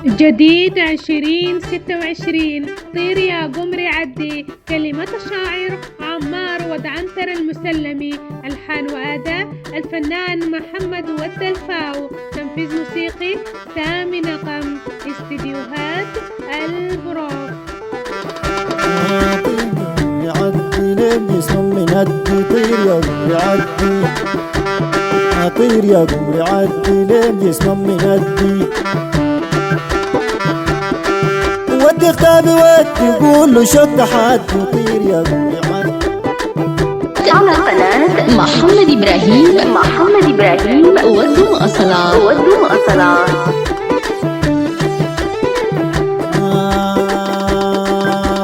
جديد 2026 طير يا قمري عدي. كلمة الشاعر عمار ودعنتر المسلمي. ألحان وأداء الفنان محمد والدلفاو. تنفيذ موسيقي سامي نقم. استديوهات البروف. يعدي لين يسمع من هدي طير يا قمري عدي. طير يا قمري عدي لين يسمع من هدي. ودي اختابي ودي قول له شد حد وطير يا قمري عدي. على قناة محمد إبراهيم ودوا مواصلات.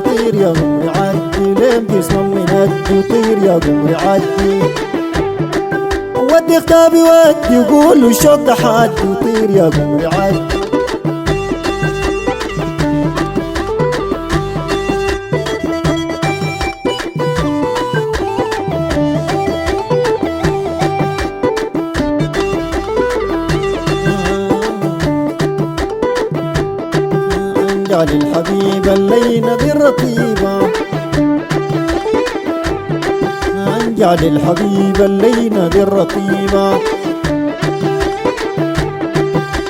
طير يا قمري عدي لين تسمع من هدي. طير يا قمري عدي. ودي اختابي ودي قول له شد حد وطير يا قمري عدي. انجع للحبيبة اللينة بالرطيبة. انجع للحبيبة اللينة بالرطيبة.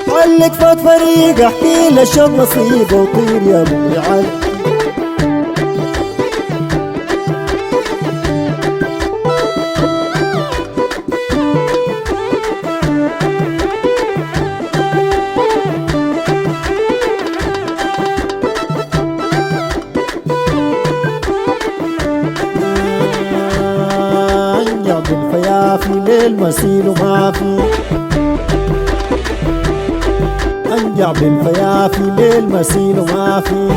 علق فات فريق احكي له شد نصيبه وطير يا قمري عدي. بالفيافي للمسيل وما في. انجع بالفيافي للمسيل وما في.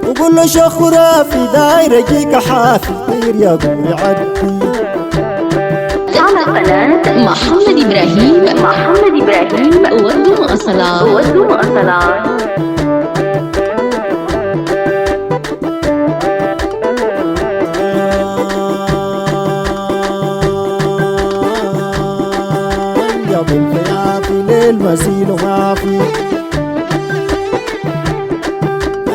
وقول له شيخ خرافي داير يجيك حافي. طير يا قمري عدي. على قناة محمد إبراهيم ودوا مواصلات. بالفيافي للمسيل وما في.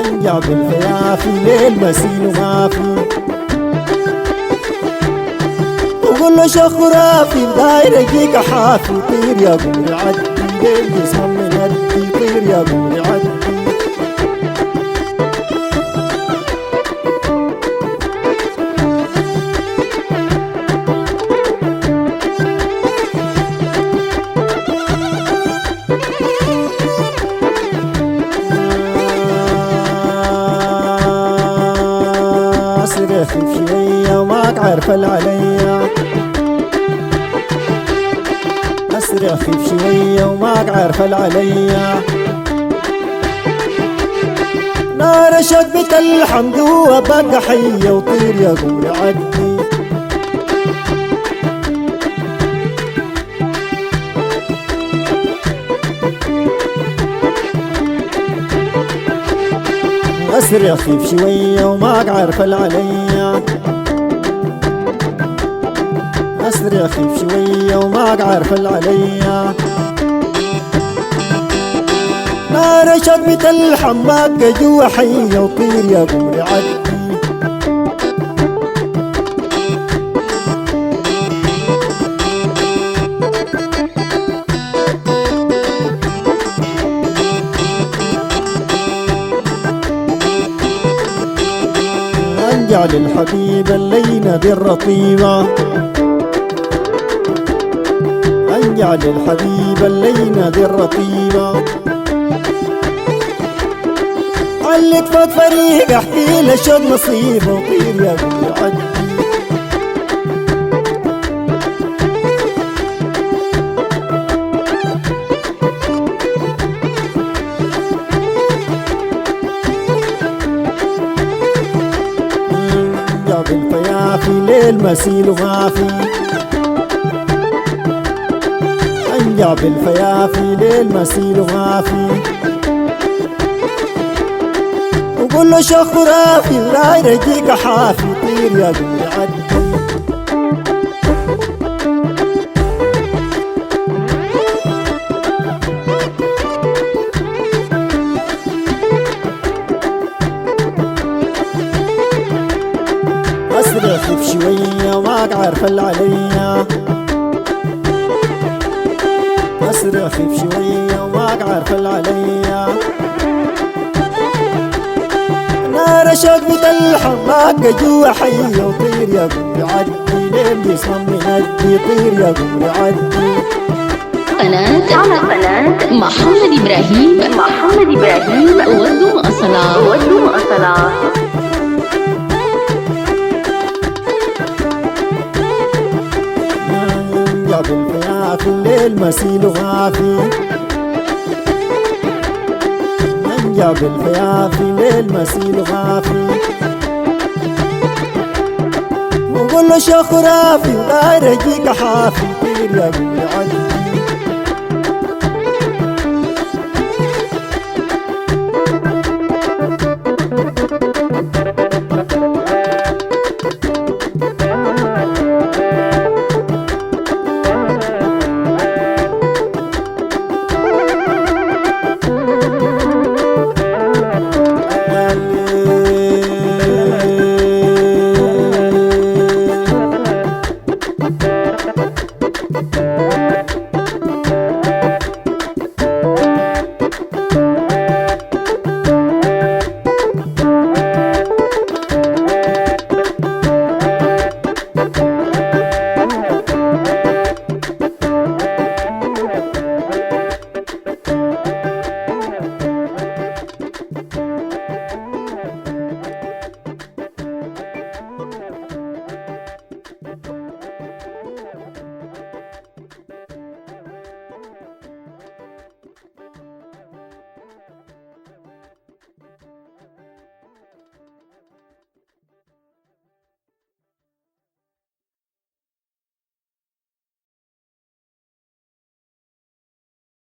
انجع بالفيافي للمسيل وما في. وقول له شيخ خرافي داير يجيك حافي. طير يا قمري عدي لين يسمع من هدي. طير يا قمري عدي. أسرع خفيف شوية وماك عارفة عليا. أسرع خفيف شوية وماك عارفة عليا. نار شق بتلحم جوا بقى حية وطير يا قمري عدي. أسرع خفيف شوية وماك عارفة عليا. أسرع خفيف شوية وماك عارفة عليا. نار شق الحماك جوا حية وطير يا قمري عدي. انجع للحبيبة اللينة بالرطيبة. انجع للحبيبة اللينة بالرطيبة. علق فات فريق احكي له شد نصيبه وطير يا قمري عدي. بالفيافي للمسيل وما في. انجع بالفيافي للمسيل وما في. وقول له شيخ خرافي داير يجيك حافي. طير يا قمري عدي. عارف عليا أسرع خيف شوية وماك عارف عليا نار شوق بتلحمك جوا حية وطير يا قمري عدي لين بيصمم من قدي طير يا قمري عدي قناة محمد إبراهيم ودوا مواصلات يا بالفيافي الليل مسيل وغافي من جاب الفيافي الليل مسيل وغافي وقول له شيخ خرافي وداير يجيك حافي طير يا قمري عدي